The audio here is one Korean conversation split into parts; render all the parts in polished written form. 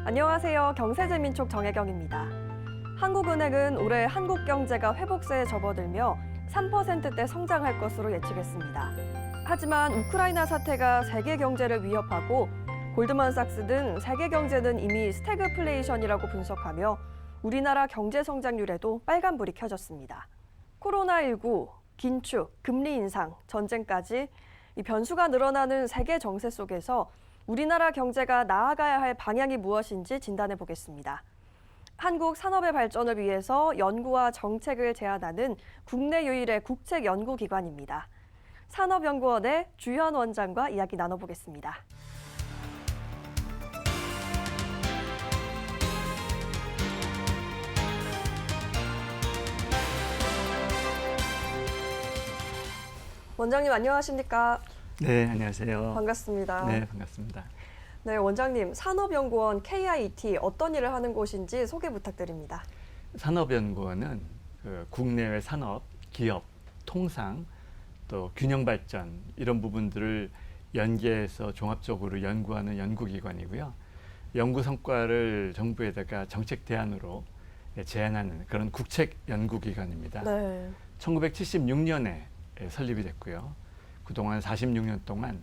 안녕하세요. 경제민촉 정혜경입니다. 한국은행은 올해 한국 경제가 회복세에 접어들며 3%대 성장할 것으로 예측했습니다. 하지만 우크라이나 사태가 세계 경제를 위협하고 골드만삭스 등 세계 경제는 이미 스태그플레이션이라고 분석하며 우리나라 경제 성장률에도 빨간불이 켜졌습니다. 코로나19, 긴축, 금리 인상, 전쟁까지 이 변수가 늘어나는 세계 정세 속에서 우리나라 경제가 나아가야 할 방향이 무엇인지 진단해 보겠습니다. 한국 산업의 발전을 위해서 연구와 정책을 제안하는 국내 유일의 국책연구기관입니다. 산업연구원의 주현 원장과 이야기 나눠보겠습니다. 원장님 안녕하십니까? 네, 안녕하세요. 반갑습니다. 네, 반갑습니다. 네, 원장님, 산업연구원 KIT 어떤 일을 하는 곳인지 소개 부탁드립니다. 산업연구원은 국내외 산업, 기업, 통상, 또 균형 발전 이런 부분들을 연계해서 종합적으로 연구하는 연구기관이고요. 연구 성과를 정부에다가 정책 대안으로 제안하는 그런 국책 연구기관입니다. 네. 1976년에 설립이 됐고요. 그동안 46년 동안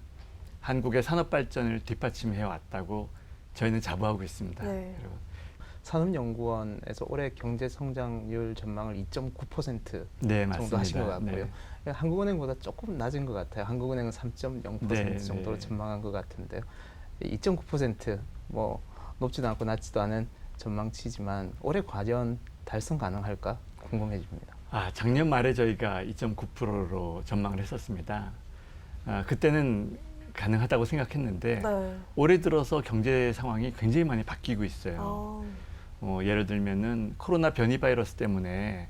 한국의 산업 발전을 뒷받침해 왔다고 저희는 자부하고 있습니다. 네. 그리고 산업연구원에서 올해 경제 성장률 전망을 2.9% 네, 정도 맞습니다. 하신 것 같고요. 네. 한국은행보다 조금 낮은 것 같아요. 한국은행은 3.0% 네, 정도로 네. 전망한 것 같은데요. 2.9% 뭐 높지도 않고 낮지도 않은 전망치지만 올해 과연 달성 가능할까 궁금해집니다. 작년 말에 저희가 2.9%로 전망을 했었습니다. 그때는 가능하다고 생각했는데 네. 올해 들어서 경제 상황이 굉장히 많이 바뀌고 있어요. 예를 들면은 코로나 변이 바이러스 때문에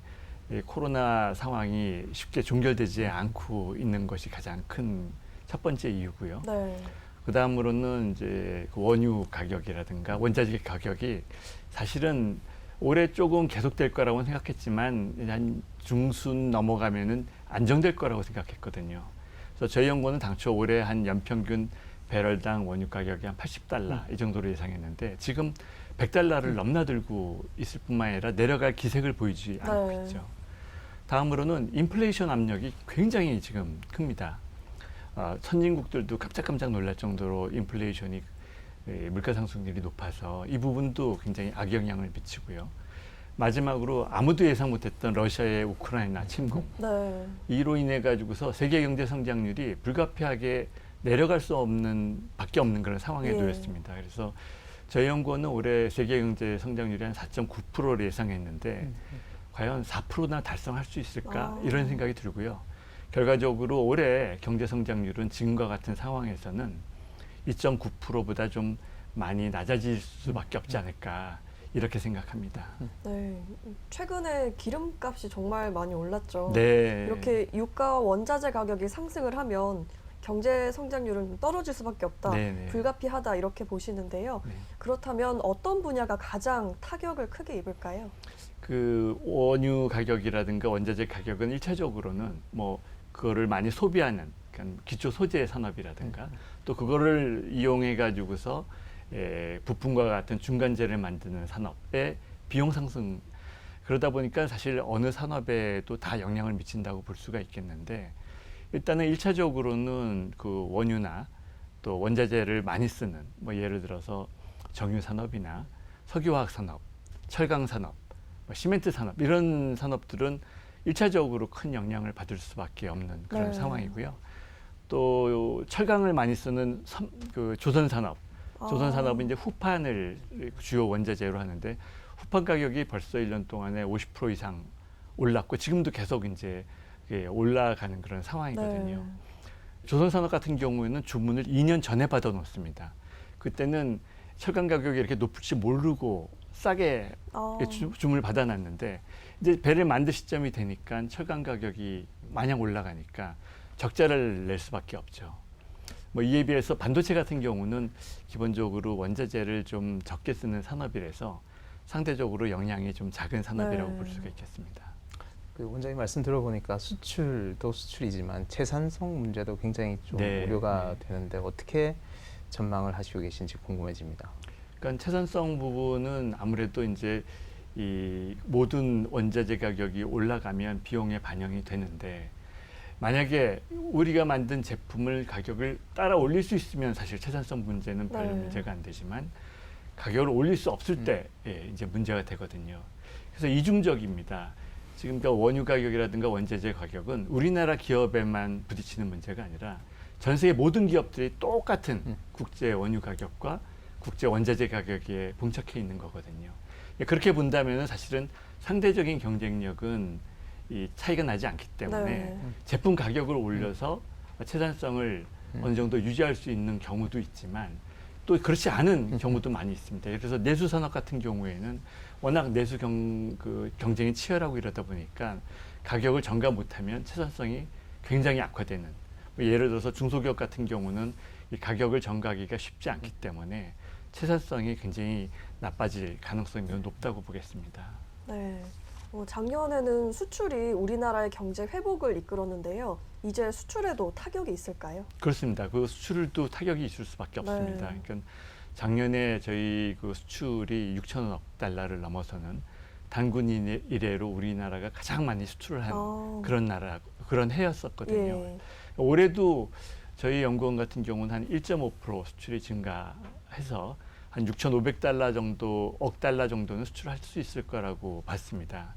이 코로나 상황이 쉽게 종결되지 않고 있는 것이 가장 큰 첫 번째 이유고요. 네. 그 다음으로는 이제 그 원유 가격이라든가 원자재 가격이 사실은 올해 조금 계속될 거라고 생각했지만 한 중순 넘어가면은 안정될 거라고 생각했거든요. 그래서 저희 연구는 당초 올해 한 연평균 배럴당 원유 가격이 한 80달러 이 정도로 예상했는데 지금 100달러를 넘나들고 있을 뿐만 아니라 내려갈 기색을 보이지 않고 네. 있죠. 다음으로는 인플레이션 압력이 굉장히 지금 큽니다. 선진국들도 깜짝깜짝 놀랄 정도로 인플레이션이 물가 상승률이 높아서 이 부분도 굉장히 악영향을 미치고요. 마지막으로 아무도 예상 못했던 러시아의 우크라이나 침공 네. 이로 인해 가지고서 세계 경제 성장률이 불가피하게 내려갈 수 없는 밖에 없는 그런 상황에 예. 놓였습니다. 그래서 저희 연구원은 올해 세계 경제 성장률이 한 4.9%를 예상했는데 과연 4%나 달성할 수 있을까 이런 생각이 들고요. 결과적으로 올해 경제 성장률은 지금과 같은 상황에서는 2.9%보다 좀 많이 낮아질 수밖에 없지 않을까 이렇게 생각합니다. 네. 최근에 기름값이 정말 많이 올랐죠. 네. 이렇게 유가와 원자재 가격이 상승을 하면 경제 성장률은 떨어질 수밖에 없다, 네네. 불가피하다 이렇게 보시는데요. 네. 그렇다면 어떤 분야가 가장 타격을 크게 입을까요? 그 원유 가격이라든가 원자재 가격은 일차적으로는 뭐 그거를 많이 소비하는 그러니까 기초 소재 산업이라든가 또 그거를 이용해 가지고서 부품과 같은 중간재를 만드는 산업의 비용 상승 그러다 보니까 사실 어느 산업에도 다 영향을 미친다고 볼 수가 있겠는데 일단은 일차적으로는 그 원유나 또 원자재를 많이 쓰는 뭐 예를 들어서 정유 산업이나 석유화학 산업, 철강 산업, 뭐 시멘트 산업 이런 산업들은 일차적으로 큰 영향을 받을 수밖에 없는 그런 네. 상황이고요. 또 철강을 많이 쓰는 그 조선 산업, 조선 산업은 이제 후판을 주요 원자재로 하는데 후판 가격이 벌써 1년 동안에 50% 이상 올랐고 지금도 계속 이제 올라가는 그런 상황이거든요. 네. 조선 산업 같은 경우에는 주문을 2년 전에 받아 놓습니다. 그때는 철강 가격이 이렇게 높을지 모르고 싸게 주문을 받아놨는데 이제 배를 만들 시점이 되니까 철강 가격이 마냥 올라가니까 적자를 낼 수밖에 없죠. 뭐 이에 비해서 반도체 같은 경우는 기본적으로 원자재를 좀 적게 쓰는 산업이라서 상대적으로 영향이 좀 작은 산업이라고 볼 수가 있겠습니다. 그 원장님 말씀 들어보니까 수출도 수출이지만 채산성 문제도 굉장히 좀 네, 우려가 네. 되는데 어떻게 전망을 하시고 계신지 궁금해집니다. 그러니까 채산성 부분은 아무래도 이제 이 모든 원자재 가격이 올라가면 비용에 반영이 되는데 만약에 우리가 만든 제품을 가격을 따라 올릴 수 있으면 사실 채산성 문제는 별 네. 문제가 안 되지만 가격을 올릴 수 없을 때 이제 문제가 되거든요. 그래서 이중적입니다. 지금 그 원유 가격이라든가 원자재 가격은 우리나라 기업에만 부딪히는 문제가 아니라 전 세계 모든 기업들이 똑같은 국제 원유 가격과 국제 원자재 가격에 봉착해 있는 거거든요. 그렇게 본다면 사실은 상대적인 경쟁력은 이 차이가 나지 않기 때문에 네. 제품 가격을 올려서 채산성을 어느 정도 유지할 수 있는 경우도 있지만 또 그렇지 않은 경우도 많이 있습니다. 그래서 내수 산업 같은 경우에는 워낙 내수 경쟁이 치열하고 이러다 보니까 가격을 전가 못하면 채산성이 굉장히 악화되는. 뭐 예를 들어서 중소기업 같은 경우는 이 가격을 전가하기가 쉽지 않기 때문에 채산성이 굉장히 나빠질 가능성이 매우 높다고 보겠습니다. 네. 작년에는 수출이 우리나라의 경제 회복을 이끌었는데요. 이제 수출에도 타격이 있을까요? 그렇습니다. 그 수출도 타격이 있을 수밖에 네. 없습니다. 그러니까 작년에 저희 그 수출이 6천억 달러를 넘어서는 단군 이래로 우리나라가 가장 많이 수출을 한 그런 해였었거든요. 예. 올해도 저희 연구원 같은 경우는 한 1.5% 수출이 증가해서 한 6,500달러 정도, 억 달러 정도는 수출할 수 있을 거라고 봤습니다.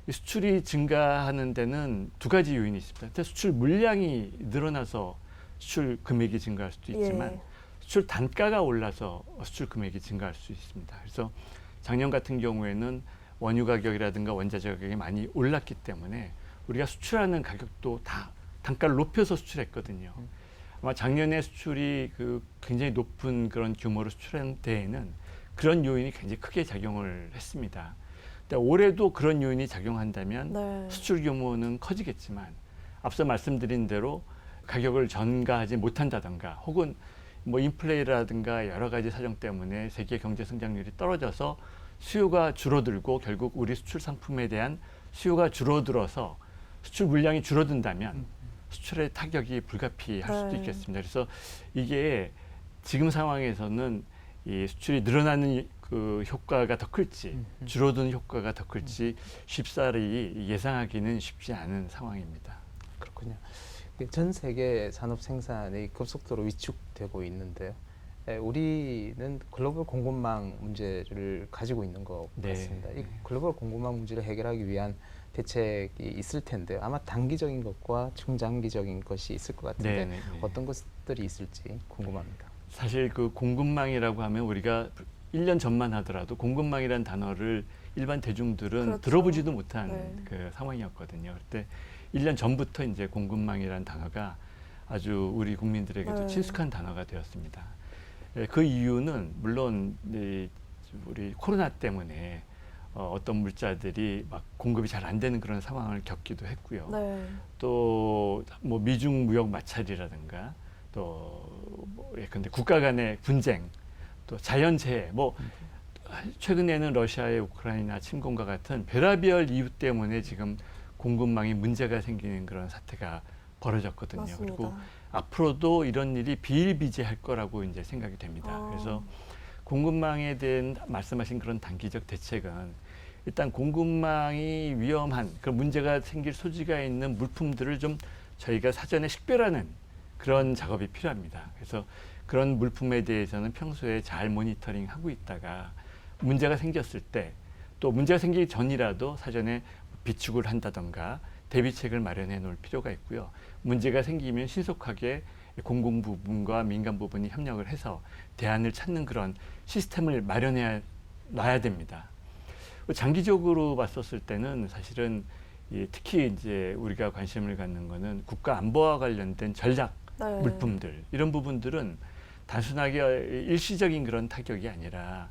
이 수출이 증가하는 데는 두 가지 요인이 있습니다. 수출 물량이 늘어나서 수출 금액이 증가할 수도 있지만 수출 단가가 올라서 수출 금액이 증가할 수 있습니다. 그래서 작년 같은 경우에는 원유 가격이라든가 원자재 가격이 많이 올랐기 때문에 우리가 수출하는 가격도 다 단가를 높여서 수출했거든요. 아마 작년에 수출이 굉장히 높은 그런 규모로 수출한 데에는 그런 요인이 굉장히 크게 작용을 했습니다. 근데 올해도 그런 요인이 작용한다면 수출 규모는 커지겠지만 앞서 말씀드린 대로 가격을 전가하지 못한다던가 혹은 뭐 인플레이라든가 여러 가지 사정 때문에 세계 경제 성장률이 떨어져서 수요가 줄어들고 결국 우리 수출 상품에 대한 수요가 줄어들어서 수출 물량이 줄어든다면 수출의 타격이 불가피할 수도 있겠습니다. 그래서 이게 지금 상황에서는 이 수출이 늘어나는 그 효과가 더 클지 줄어드는 효과가 더 클지 쉽사리 예상하기는 쉽지 않은 상황입니다. 그렇군요. 전 세계 산업 생산이 급속도로 위축되고 있는데요. 우리는 글로벌 공급망 문제를 가지고 있는 것 같습니다. 이 글로벌 공급망 문제를 해결하기 위한 대책이 있을 텐데요. 아마 단기적인 것과 중장기적인 것이 있을 것 같은데 어떤 것들이 있을지 궁금합니다. 사실 그 공급망이라고 하면 우리가 1년 전만 하더라도 공급망이라는 단어를 일반 대중들은 들어보지도 못한 그 상황이었거든요. 그때 1년 전부터 이제 공급망이라는 단어가 아주 우리 국민들에게도 친숙한 단어가 되었습니다. 그 이유는 물론 우리 코로나 때문에 어떤 물자들이 막 공급이 잘 안 되는 그런 상황을 겪기도 했고요. 또 뭐 미중 무역 마찰이라든가 또 예컨대 국가 간의 분쟁, 또 자연재해, 뭐 최근에는 러시아의 우크라이나 침공과 같은 별의별 이유 때문에 지금 공급망이 문제가 생기는 그런 사태가 벌어졌거든요. 맞습니다. 그리고 앞으로도 이런 일이 비일비재할 거라고 이제 생각이 됩니다. 그래서 공급망에 대한 말씀하신 그런 단기적 대책은 일단 공급망이 위험한 그런 문제가 생길 소지가 있는 물품들을 좀 저희가 사전에 식별하는 그런 작업이 필요합니다. 그래서 그런 물품에 대해서는 평소에 잘 모니터링하고 있다가 문제가 생겼을 때 또 문제가 생기기 전이라도 사전에 비축을 한다던가 대비책을 마련해 놓을 필요가 있고요. 문제가 생기면 신속하게 공공 부분과 민간 부분이 협력을 해서 대안을 찾는 그런 시스템을 마련해 놔야 됩니다. 장기적으로 봤었을 때는 사실은 특히 이제 우리가 관심을 갖는 거는 국가 안보와 관련된 전략 물품들 이런 부분들은 단순하게 일시적인 그런 타격이 아니라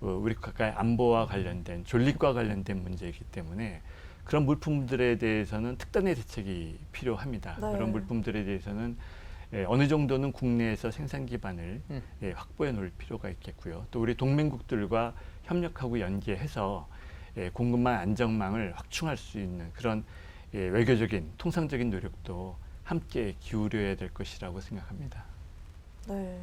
우리 국가의 안보와 관련된 존립과 관련된 문제이기 때문에 그런 물품들에 대해서는 특단의 대책이 필요합니다. 그런 물품들에 대해서는 어느 정도는 국내에서 생산 기반을 확보해 놓을 필요가 있겠고요. 또 우리 동맹국들과 협력하고 연계해서 공급망 안정망을 확충할 수 있는 그런 외교적인 통상적인 노력도 함께 기울여야 될 것이라고 생각합니다. 네.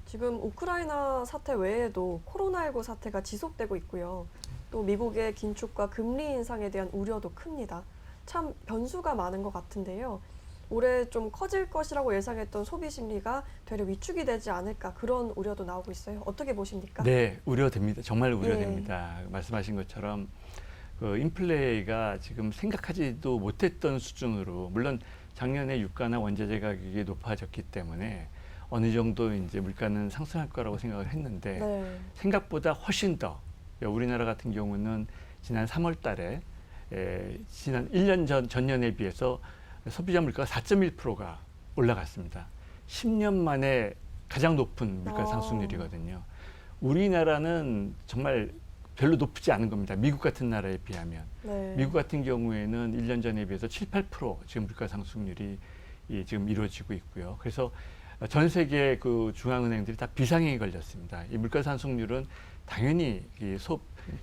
지금 우크라이나 사태 외에도 코로나19 사태가 지속되고 있고요. 또 미국의 긴축과 금리 인상에 대한 우려도 큽니다. 참 변수가 많은 것 같은데요. 올해 좀 커질 것이라고 예상했던 소비 심리가 되려 위축이 되지 않을까 그런 우려도 나오고 있어요. 어떻게 보십니까? 네, 우려됩니다. 정말 우려됩니다. 말씀하신 것처럼 그 인플레가 지금 생각하지도 못했던 수준으로 물론 작년에 유가나 원자재 가격이 높아졌기 때문에 어느 정도 이제 물가는 상승할 거라고 생각을 했는데 네. 생각보다 훨씬 더 우리나라 같은 경우는 지난 3월 달에 지난 1년 전년에 비해서 소비자 물가가 4.1%가 올라갔습니다. 10년 만에 가장 높은 물가 상승률이거든요. 우리나라는 정말 별로 높지 않은 겁니다. 미국 같은 나라에 비하면. 네. 미국 같은 경우에는 1년 전에 비해서 7, 8% 지금 물가 상승률이 지금 이루어지고 있고요. 그래서 전 세계 그 중앙은행들이 다 비상행에 걸렸습니다. 이 물가 상승률은 당연히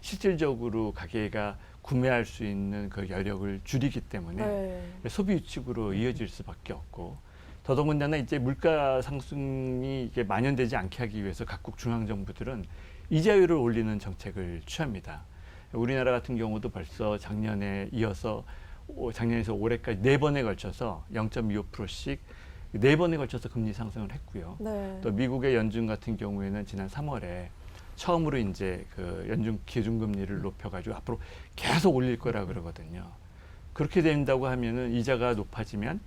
실질적으로 가게가 구매할 수 있는 그 여력을 줄이기 때문에 네. 소비 위축으로 이어질 수밖에 없고 더더군다나 이제 물가 상승이 이게 만연되지 않게 하기 위해서 각국 중앙 정부들은 이자율을 올리는 정책을 취합니다. 우리나라 같은 경우도 벌써 작년에 이어서 작년에서 올해까지 4번에 걸쳐서 0.25%씩 4번에 걸쳐서 금리 상승을 했고요. 네. 또 미국의 연준 같은 경우에는 지난 3월에 처음으로 이제 그 연준 기준금리를 높여가지고 앞으로 계속 올릴 거라 그러거든요. 그렇게 된다고 하면은 이자가 높아지면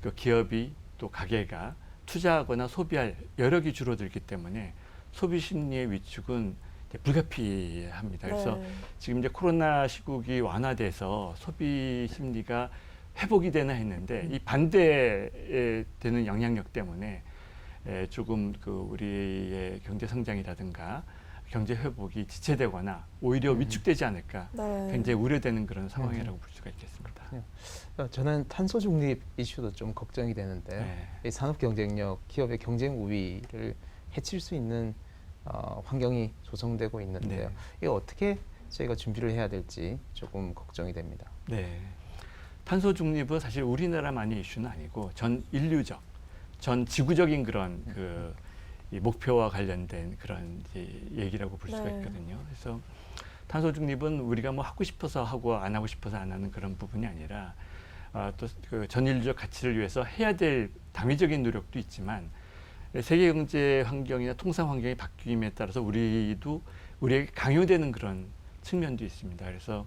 그 기업이 또 가게가 투자하거나 소비할 여력이 줄어들기 때문에 소비 심리의 위축은 불가피합니다. 그래서 네. 지금 이제 코로나 시국이 완화돼서 소비 심리가 회복이 되나 했는데 이 반대되는 영향력 때문에 조금 그 우리의 경제 성장이라든가 경제 회복이 지체되거나 오히려 위축되지 않을까 네. 굉장히 우려되는 그런 상황이라고 볼 수가 있겠습니다. 저는 탄소 중립 이슈도 좀 걱정이 되는데요. 네. 이 산업 경쟁력, 기업의 경쟁 우위를 해칠 수 있는 환경이 조성되고 있는데요. 네. 이거 어떻게 저희가 준비를 해야 될지 조금 걱정이 됩니다. 네. 탄소 중립은 사실 우리나라만의 이슈는 아니고 전 인류적, 전 지구적인 그런 이 목표와 관련된 그런 이제 얘기라고 볼 수가 네. 있거든요. 그래서 탄소 중립은 우리가 뭐 하고 싶어서 하고 안 하고 싶어서 안 하는 그런 부분이 아니라 또 그 전 인류적 가치를 위해서 해야 될 당위적인 노력도 있지만 세계 경제 환경이나 통상 환경이 바뀜에 따라서 우리에게 강요되는 그런 측면도 있습니다. 그래서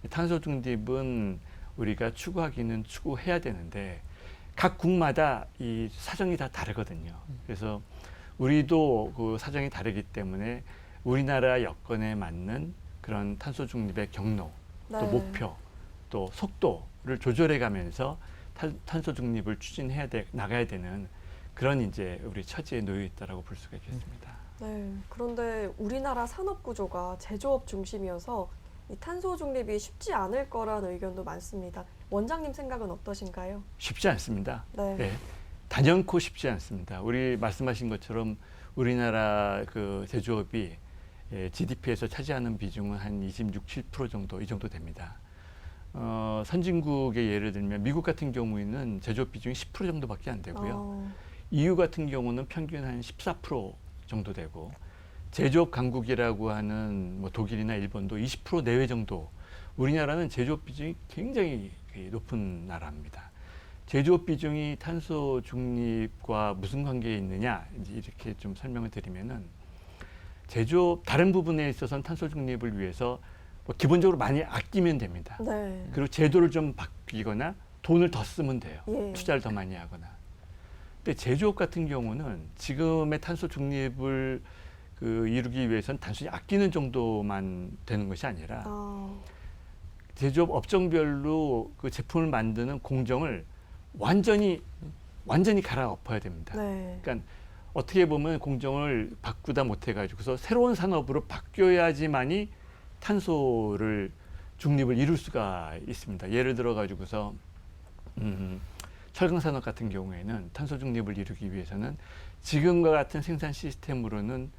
탄소 중립은 우리가 추구하기는 추구해야 되는데 각 국마다 이 사정이 다 다르거든요. 그래서 우리도 그 사정이 다르기 때문에 우리나라 여건에 맞는 그런 탄소 중립의 경로, 또 네. 목표, 또 속도를 조절해 가면서 탄소 중립을 나가야 되는 그런 이제 우리 처지에 놓여 있다라고 볼 수가 있겠습니다. 네. 그런데 우리나라 산업 구조가 제조업 중심이어서 이 탄소 중립이 쉽지 않을 거라는 의견도 많습니다. 원장님 생각은 어떠신가요? 쉽지 않습니다. 네. 네. 단연코 쉽지 않습니다. 우리 말씀하신 것처럼 우리나라 그 제조업이 GDP에서 차지하는 비중은 한 26, 7% 정도 이 정도 됩니다. 선진국의 예를 들면 미국 같은 경우에는 제조업 비중이 10% 정도밖에 안 되고요. EU 같은 경우는 평균 한 14% 정도 되고 제조업 강국이라고 하는 뭐 독일이나 일본도 20% 내외 정도. 우리나라는 제조업 비중이 굉장히 높은 나라입니다. 제조업 비중이 탄소 중립과 무슨 관계에 있느냐 이제 이렇게 좀 설명을 드리면은 제조업 다른 부분에 있어서는 탄소 중립을 위해서 뭐 기본적으로 많이 아끼면 됩니다. 네. 그리고 제도를 좀 바뀌거나 돈을 더 쓰면 돼요. 예. 투자를 더 많이 하거나. 근데 제조업 같은 경우는 지금의 탄소 중립을 이루기 위해서는 단순히 아끼는 정도만 되는 것이 아니라 제조업 업종별로 그 제품을 만드는 공정을 완전히 갈아엎어야 됩니다. 네. 그러니까 어떻게 보면 공정을 바꾸다 못해가지고서 새로운 산업으로 바뀌어야지만이 탄소를 중립을 이룰 수가 있습니다. 예를 들어 가지고서 철강 산업 같은 경우에는 탄소 중립을 이루기 위해서는 지금과 같은 생산 시스템으로는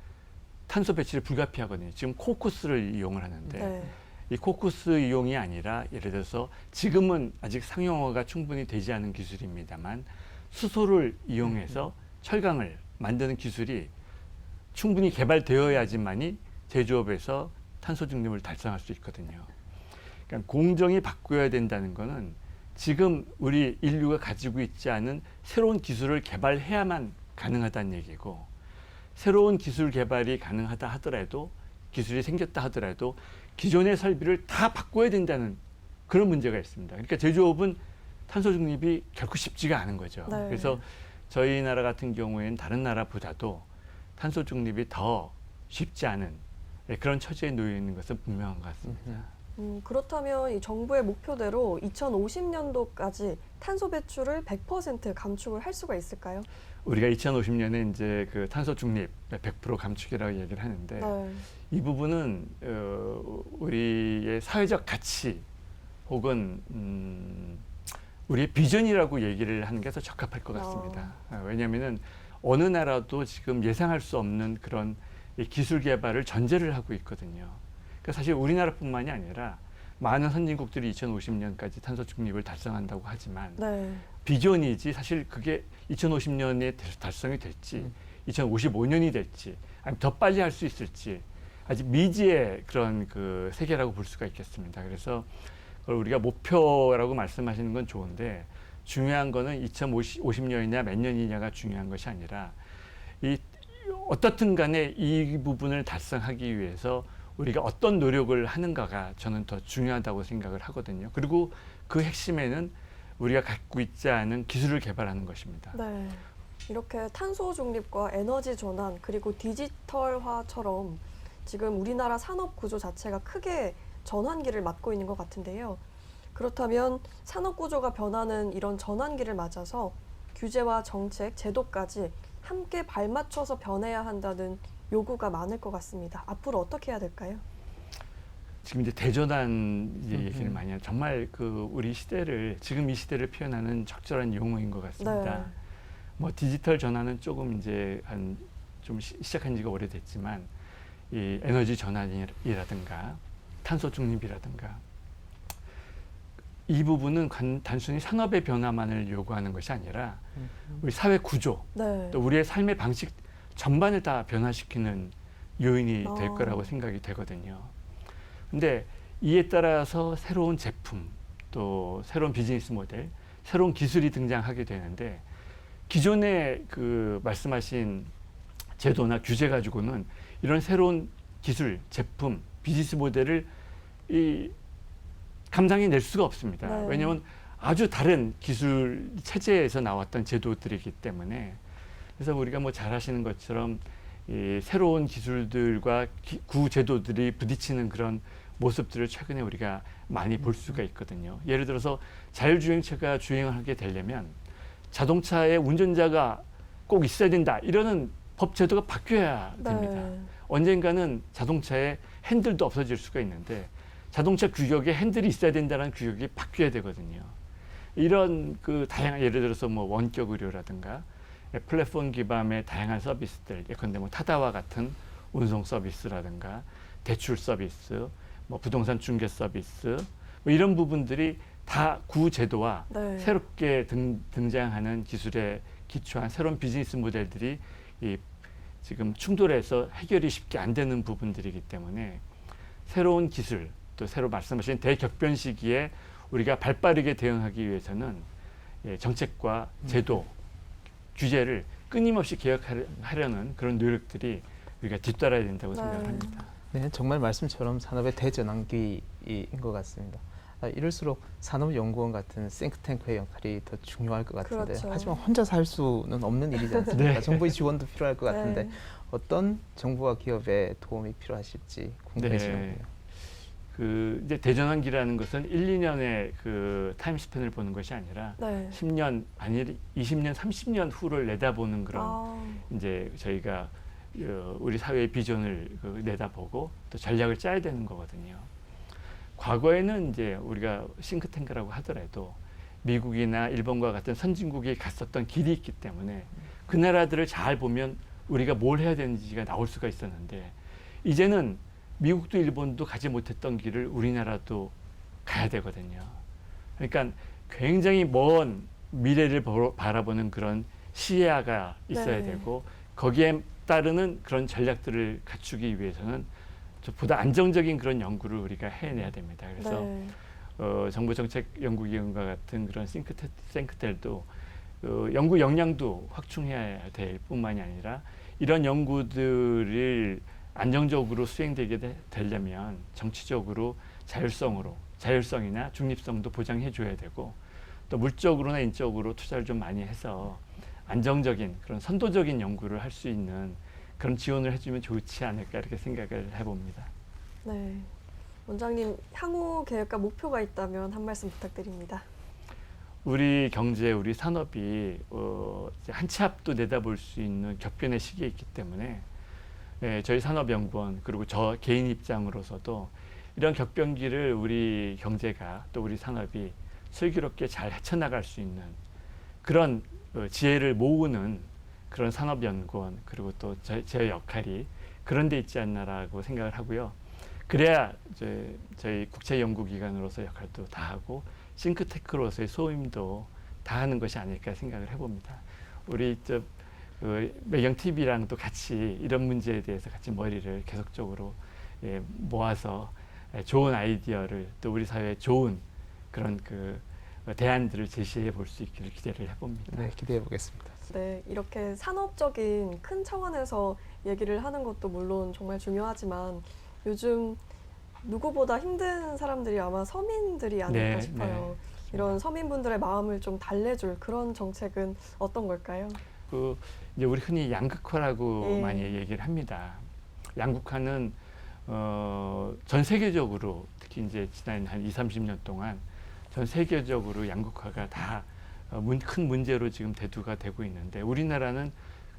탄소 배출이 불가피하거든요. 지금 코크스를 이용을 하는데 네. 이 코쿠스 이용이 아니라 예를 들어서 지금은 아직 상용화가 충분히 되지 않은 기술입니다만 수소를 이용해서 철강을 만드는 기술이 충분히 개발되어야지만이 제조업에서 탄소 중립을 달성할 수 있거든요. 그러니까 공정이 바뀌어야 된다는 거는 지금 우리 인류가 가지고 있지 않은 새로운 기술을 개발해야만 가능하다는 얘기고, 새로운 기술 개발이 가능하다 하더라도, 기술이 생겼다 하더라도 기존의 설비를 다 바꿔야 된다는 그런 문제가 있습니다. 그러니까 제조업은 탄소 중립이 결코 쉽지가 않은 거죠. 네. 그래서 저희 나라 같은 경우에는 다른 나라보다도 탄소 중립이 더 쉽지 않은 그런 처지에 놓여 있는 것은 분명한 것 같습니다. 그렇다면 이 정부의 목표대로 2050년도까지 탄소 배출을 100% 감축을 할 수가 있을까요? 우리가 2050년에 이제 그 탄소 중립 100% 감축이라고 얘기를 하는데 네. 이 부분은 우리의 사회적 가치 혹은 우리의 비전이라고 얘기를 하는 게 더 적합할 것 같습니다. 왜냐하면은 어느 나라도 지금 예상할 수 없는 그런 기술 개발을 전제를 하고 있거든요. 그러니까 사실 우리나라뿐만이 아니라 많은 선진국들이 2050년까지 탄소 중립을 달성한다고 하지만 네. 비전이지 사실 그게 2050년에 달성이 될지 2055년이 될지 아니면 더 빨리 할 수 있을지 아직 미지의 그런 그 세계라고 볼 수가 있겠습니다. 그래서 그걸 우리가 목표라고 말씀하시는 건 좋은데 중요한 거는 2050년이냐 몇 년이냐가 중요한 것이 아니라 어떻든 간에 이 부분을 달성하기 위해서 우리가 어떤 노력을 하는가가 저는 더 중요하다고 생각을 하거든요. 그리고 그 핵심에는 우리가 갖고 있지 않은 기술을 개발하는 것입니다. 네. 이렇게 탄소 중립과 에너지 전환 그리고 디지털화처럼 지금 우리나라 산업 구조 자체가 크게 전환기를 맞고 있는 것 같은데요. 그렇다면 산업 구조가 변하는 이런 전환기를 맞아서 규제와 정책, 제도까지 함께 발맞춰서 변해야 한다는 요구가 많을 것 같습니다. 앞으로 어떻게 해야 될까요? 지금 이제 대전환 얘기를 많이 하죠. 정말 그 우리 시대를 지금 이 시대를 표현하는 적절한 용어인 것 같습니다. 네. 뭐 디지털 전환은 조금 이제 좀 시작한 지가 오래됐지만 이 에너지 전환이라든가 탄소 중립이라든가 이 부분은 단순히 산업의 변화만을 요구하는 것이 아니라 우리 사회 구조, 네. 또 우리의 삶의 방식 전반을 다 변화시키는 요인이 될 거라고 생각이 되거든요. 근데 이에 따라서 새로운 제품, 또 새로운 비즈니스 모델, 새로운 기술이 등장하게 되는데 기존에 그 말씀하신 제도나 규제 가지고는 이런 새로운 기술, 제품, 비즈니스 모델을 감당해낼 수가 없습니다. 네. 왜냐하면 아주 다른 기술 체제에서 나왔던 제도들이기 때문에 그래서 우리가 뭐 잘 아시는 것처럼 이 새로운 기술들과 구제도들이 부딪히는 그런 모습들을 최근에 우리가 많이 볼 수가 있거든요. 예를 들어서 자율주행차가 주행을 하게 되려면 자동차에 운전자가 꼭 있어야 된다 이러는 법 제도가 바뀌어야 됩니다. 네. 언젠가는 자동차에 핸들도 없어질 수가 있는데 자동차 규격에 핸들이 있어야 된다는 규격이 바뀌어야 되거든요. 이런 그 다양한 예를 들어서 뭐 원격 의료라든가 플랫폼 기반의 다양한 서비스들, 예컨대 뭐 타다와 같은 운송 서비스라든가 대출 서비스, 뭐 부동산 중개 서비스, 뭐 이런 부분들이 다 구제도와 네. 새롭게 등장하는 기술에 기초한 새로운 비즈니스 모델들이 지금 충돌해서 해결이 쉽게 안 되는 부분들이기 때문에 새로운 기술, 또 새로 말씀하신 대격변 시기에 우리가 발빠르게 대응하기 위해서는 정책과 제도, 규제를 끊임없이 개혁하려는 그런 노력들이 우리가 뒤따라야 된다고 생각을 합니다. 네, 정말 말씀처럼 산업의 대전환기인 것 같습니다. 이럴수록 산업연구원 같은 싱크탱크의 역할이 더 중요할 것 같은데요. 그렇죠. 하지만 혼자서 할 수는 없는 일이지 않습니까? 네. 정부의 지원도 필요할 것 같은데 네. 어떤 정부와 기업의 도움이 필요하실지 궁금해지는군요. 그 이제 대전환기라는 것은 1, 2년의 그 타임 스팬을 보는 것이 아니라 네. 10년 아니 20년, 30년 후를 내다보는 그런 이제 저희가 우리 사회의 비전을 내다보고 또 전략을 짜야 되는 거거든요. 과거에는 이제 우리가 싱크탱크라고 하더라도 미국이나 일본과 같은 선진국이 갔었던 길이 있기 때문에 그 나라들을 잘 보면 우리가 뭘 해야 되는지가 나올 수가 있었는데 이제는 미국도 일본도 가지 못했던 길을 우리나라도 가야 되거든요. 그러니까 굉장히 먼 미래를 바라보는 그런 시야가 있어야 네. 되고 거기에 따르는 그런 전략들을 갖추기 위해서는 보다 안정적인 그런 연구를 우리가 해내야 됩니다. 그래서 네. 정보정책연구기관과 같은 그런 싱크텔도 연구 역량도 확충해야 될 뿐만이 아니라 이런 연구들을 안정적으로 수행되게 되려면 정치적으로 자율성이나 중립성도 보장해 줘야 되고 또 물적으로나 인적으로 투자를 좀 많이 해서 안정적인 그런 선도적인 연구를 할 수 있는 그런 지원을 해주면 좋지 않을까 이렇게 생각을 해봅니다. 네. 원장님, 향후 계획과 목표가 있다면 한 말씀 부탁드립니다. 우리 경제, 우리 산업이 이제 한 치 앞도 내다볼 수 있는 격변의 시기에 있기 때문에 저희 산업연구원 그리고 저 개인 입장으로서도 이런 격변기를 우리 경제가 또 우리 산업이 슬기롭게 잘 헤쳐나갈 수 있는 그런 지혜를 모으는 그런 산업연구원 그리고 또 제 역할이 그런 데 있지 않나라고 생각을 하고요. 그래야 이제 저희 국제연구기관으로서 역할도 다하고 싱크테크로서의 소임도 다하는 것이 아닐까 생각을 해봅니다. 우리 매경 TV랑도 같이 이런 문제에 대해서 같이 머리를 계속적으로 모아서 좋은 아이디어를 또 우리 사회에 좋은 그런 대안들을 제시해 볼 수 있기를 기대를 해봅니다. 네, 기대해 보겠습니다. 네, 이렇게 산업적인 큰 차원에서 얘기를 하는 것도 물론 정말 중요하지만 요즘 누구보다 힘든 사람들이 아마 서민들이 아닐까 네, 싶어요. 네. 이런 서민분들의 마음을 좀 달래줄 그런 정책은 어떤 걸까요? 이제 우리 흔히 양극화라고 예. 많이 얘기를 합니다. 양극화는 전 세계적으로 특히 이제 지난 한 20-30년 동안 전 세계적으로 양극화가 다 큰 문제로 지금 대두가 되고 있는데 우리나라는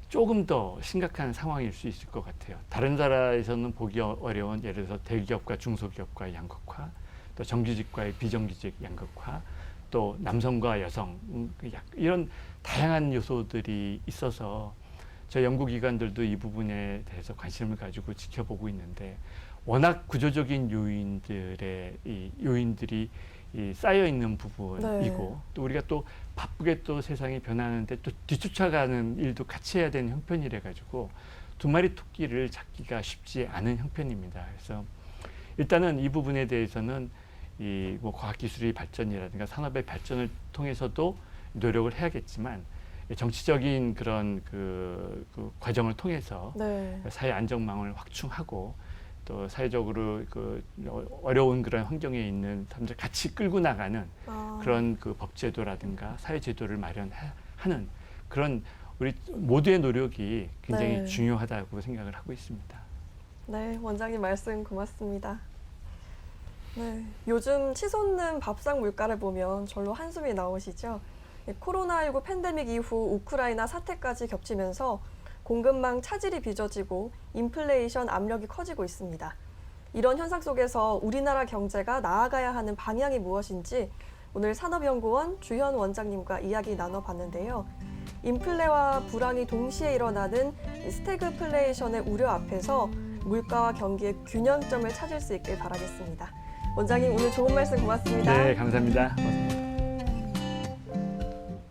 조금 더 심각한 상황일 수 있을 것 같아요. 다른 나라에서는 보기 어려운 예를 들어서 대기업과 중소기업과의 양극화, 또 정규직과의 비정규직 양극화, 또 남성과 여성 이런 다양한 요소들이 있어서 저희 연구기관들도 이 부분에 대해서 관심을 가지고 지켜보고 있는데 워낙 구조적인 요인들이 쌓여 있는 부분이고 네. 또 우리가 또 바쁘게 또 세상이 변하는데 또 뒤쫓아가는 일도 같이 해야 되는 형편이래 가지고 두 마리 토끼를 잡기가 쉽지 않은 형편입니다. 그래서 일단은 이 부분에 대해서는 뭐 과학기술의 발전이라든가 산업의 발전을 통해서도 노력을 해야겠지만 정치적인 그런 그 과정을 통해서 네. 사회 안정망을 확충하고 또 사회적으로 어려운 그런 환경에 있는 사람들 같이 끌고 나가는 그런 법제도라든가 사회제도를 마련하는 그런 우리 모두의 노력이 굉장히 네. 중요하다고 생각을 하고 있습니다. 네, 원장님 말씀 고맙습니다. 네, 요즘 치솟는 밥상 물가를 보면 절로 한숨이 나오시죠? 코로나19 팬데믹 이후 우크라이나 사태까지 겹치면서 공급망 차질이 빚어지고 인플레이션 압력이 커지고 있습니다. 이런 현상 속에서 우리나라 경제가 나아가야 하는 방향이 무엇인지 오늘 산업연구원 주현 원장님과 이야기 나눠봤는데요. 인플레와 불황이 동시에 일어나는 스태그플레이션의 우려 앞에서 물가와 경기의 균형점을 찾을 수 있길 바라겠습니다. 원장님 오늘 좋은 말씀 고맙습니다. 네, 감사합니다.